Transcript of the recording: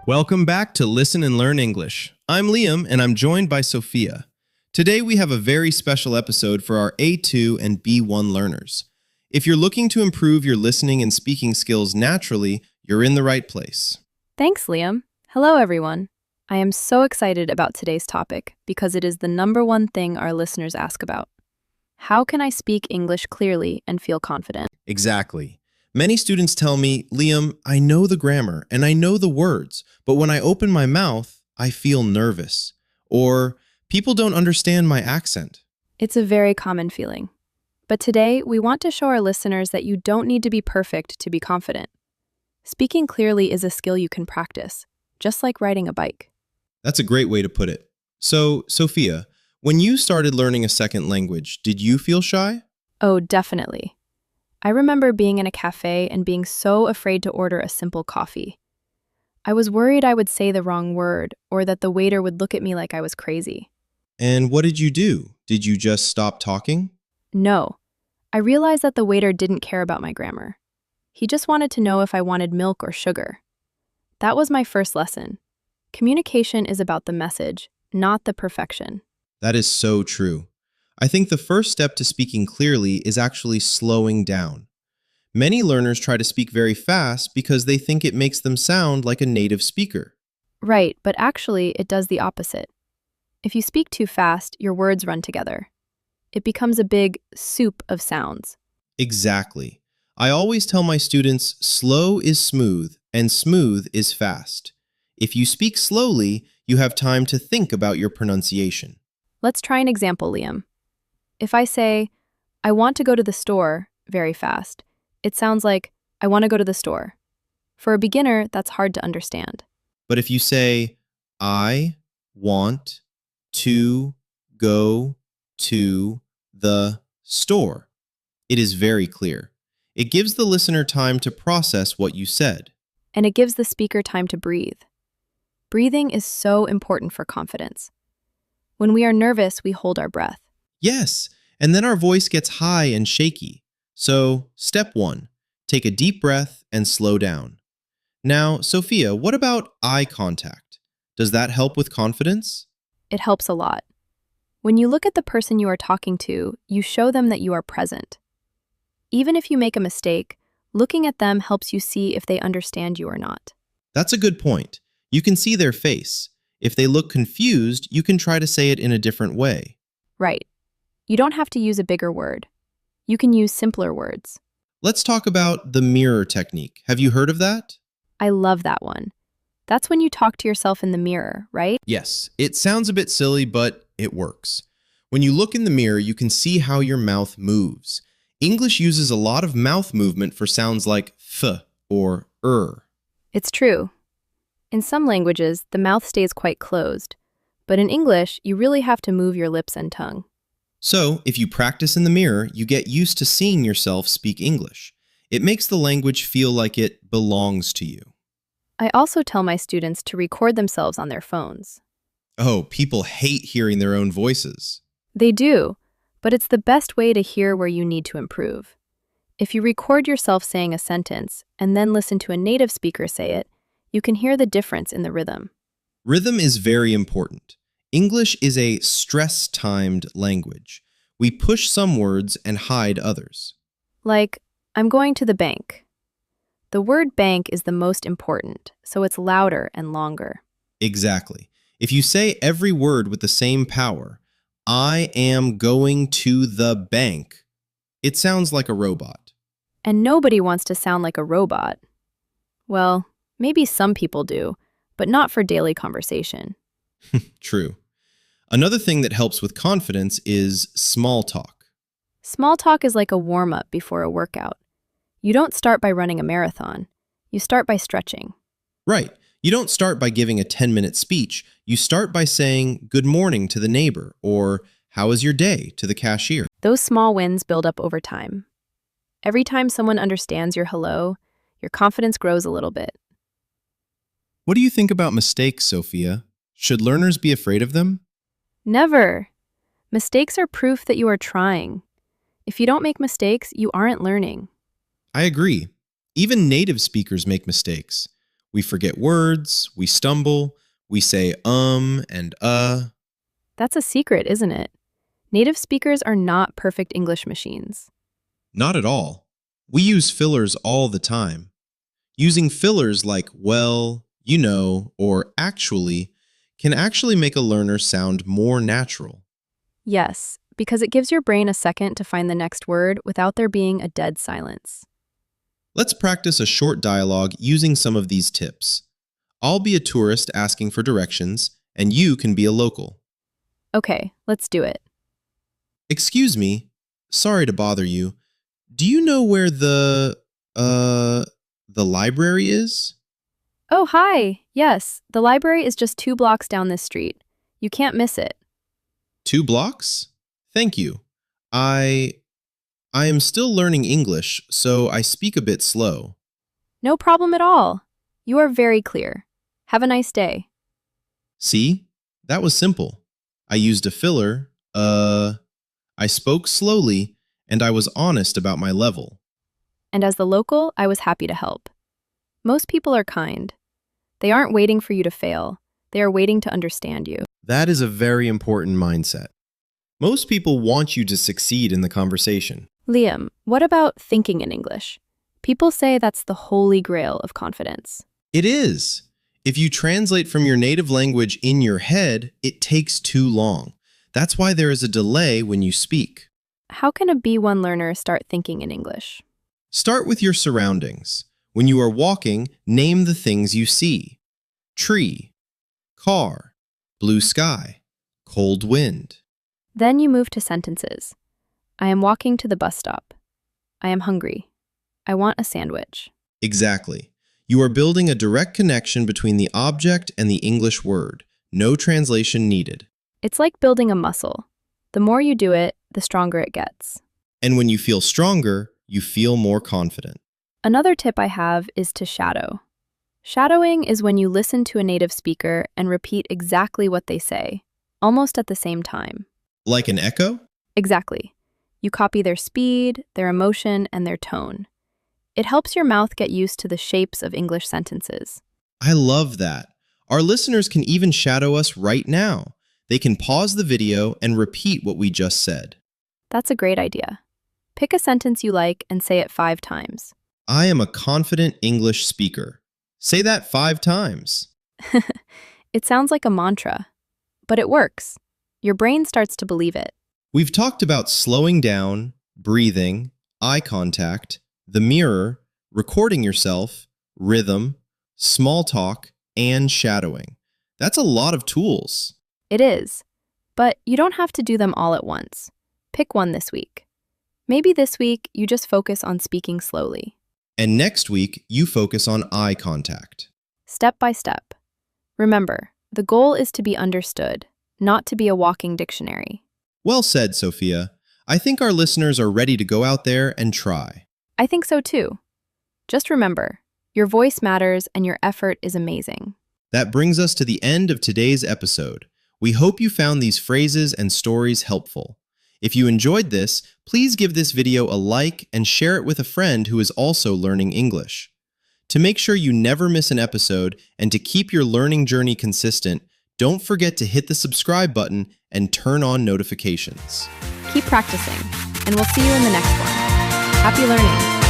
Welcome back to Listen and Learn English. I'm Liam and I'm joined by Sophia. Today we have a very special episode for our A2 and B1 learners. If you're looking to improve your listening and speaking skills naturally, you're in the right place. Thanks, Liam. Hello, everyone. I am so excited about today's topic because it is the number one thing our listeners ask about. How can I speak English clearly and feel confident? Exactly. Many students tell me, Liam, I know the grammar and I know the words, but when I open my mouth, I feel nervous. Or people don't understand my accent. It's a very common feeling. But today, we want to show our listeners that you don't need to be perfect to be confident. Speaking clearly is a skill you can practice, just like riding a bike. That's a great way to put it. So, Sophia, when you started learning a second language, did you feel shy? Oh, definitely. I remember being in a cafe and being so afraid to order a simple coffee. I was worried I would say the wrong word or that the waiter would look at me like I was crazy. And what did you do? Did you just stop talking? No, I realized that the waiter didn't care about my grammar. He just wanted to know if I wanted milk or sugar. That was my first lesson. Communication is about the message, not the perfection. That is so true. I think the first step to speaking clearly is actually slowing down. Many learners try to speak very fast because they think it makes them sound like a native speaker. Right, but actually it does the opposite. If you speak too fast, your words run together. It becomes a big soup of sounds. Exactly. I always tell my students, slow is smooth and smooth is fast. If you speak slowly, you have time to think about your pronunciation. Let's try an example, Liam. If I say, I want to go to the store very fast, it sounds like, I want to go to the store. For a beginner, that's hard to understand. But if you say, I want to go to the store, it is very clear. It gives the listener time to process what you said. And it gives the speaker time to breathe. Breathing is so important for confidence. When we are nervous, we hold our breath. Yes, and then our voice gets high and shaky. So, step 1, take a deep breath and slow down. Now, Sophia, what about eye contact? Does that help with confidence? It helps a lot. When you look at the person you are talking to, you show them that you are present. Even if you make a mistake, looking at them helps you see if they understand you or not. That's a good point. You can see their face. If they look confused, you can try to say it in a different way. Right. You don't have to use a bigger word. You can use simpler words. Let's talk about the mirror technique. Have you heard of that? I love that one. That's when you talk to yourself in the mirror, right? Yes, it sounds a bit silly, but it works. When you look in the mirror, you can see how your mouth moves. English uses a lot of mouth movement for sounds like th or It's true. In some languages, the mouth stays quite closed. But in English, you really have to move your lips and tongue. So, if you practice in the mirror, you get used to seeing yourself speak English. It makes the language feel like it belongs to you. I also tell my students to record themselves on their phones. Oh, people hate hearing their own voices. They do, but it's the best way to hear where you need to improve. If you record yourself saying a sentence and then listen to a native speaker say it, you can hear the difference in the rhythm. Rhythm is very important. English is a stress-timed language. We push some words and hide others. Like, I'm going to the bank. The word bank is the most important, so it's louder and longer. Exactly. If you say every word with the same power, I am going to the bank, it sounds like a robot. And nobody wants to sound like a robot. Well, maybe some people do, but not for daily conversation. True. Another thing that helps with confidence is small talk. Small talk is like a warm-up before a workout. You don't start by running a marathon. You start by stretching. Right. You don't start by giving a 10-minute speech. You start by saying good morning to the neighbor or how is your day to the cashier. Those small wins build up over time. Every time someone understands your hello, your confidence grows a little bit. What do you think about mistakes, Sophia? Should learners be afraid of them? Never. Mistakes are proof that you are trying. If you don't make mistakes, you aren't learning. I agree. Even native speakers make mistakes. We forget words, we stumble, we say and That's a secret, isn't it? Native speakers are not perfect English machines. Not at all. We use fillers all the time. Using fillers like well, you know, or actually can actually make a learner sound more natural. Yes, because it gives your brain a second to find the next word without there being a dead silence. Let's practice a short dialogue using some of these tips. I'll be a tourist asking for directions, and you can be a local. Okay, let's do it. Excuse me, sorry to bother you. Do you know where the library is? Oh, hi. Yes, the library is just 2 blocks down this street. You can't miss it. 2 blocks? Thank you. I am still learning English, so I speak a bit slow. No problem at all. You are very clear. Have a nice day. See? That was simple. I used a filler, I spoke slowly, and I was honest about my level. And as the local, I was happy to help. Most people are kind. They aren't waiting for you to fail. They are waiting to understand you. That is a very important mindset. Most people want you to succeed in the conversation. Liam, what about thinking in English? People say that's the holy grail of confidence. It is. If you translate from your native language in your head, it takes too long. That's why there is a delay when you speak. How can a B1 learner start thinking in English? Start with your surroundings. When you are walking, name the things you see. Tree, car, blue sky, cold wind. Then you move to sentences. I am walking to the bus stop. I am hungry. I want a sandwich. Exactly. You are building a direct connection between the object and the English word. No translation needed. It's like building a muscle. The more you do it, the stronger it gets. And when you feel stronger, you feel more confident. Another tip I have is to shadow. Shadowing is when you listen to a native speaker and repeat exactly what they say, almost at the same time. Like an echo? Exactly. You copy their speed, their emotion, and their tone. It helps your mouth get used to the shapes of English sentences. I love that. Our listeners can even shadow us right now. They can pause the video and repeat what we just said. That's a great idea. Pick a sentence you like and say it 5 times. I am a confident English speaker. Say that 5 times. It sounds like a mantra, but it works. Your brain starts to believe it. We've talked about slowing down, breathing, eye contact, the mirror, recording yourself, rhythm, small talk, and shadowing. That's a lot of tools. It is, but you don't have to do them all at once. Pick one this week. Maybe this week you just focus on speaking slowly. And next week, you focus on eye contact. Step by step. Remember, the goal is to be understood, not to be a walking dictionary. Well said, Sophia. I think our listeners are ready to go out there and try. I think so too. Just remember, your voice matters and your effort is amazing. That brings us to the end of today's episode. We hope you found these phrases and stories helpful. If you enjoyed this, please give this video a like and share it with a friend who is also learning English. To make sure you never miss an episode and to keep your learning journey consistent, don't forget to hit the subscribe button and turn on notifications. Keep practicing, and we'll see you in the next one. Happy learning!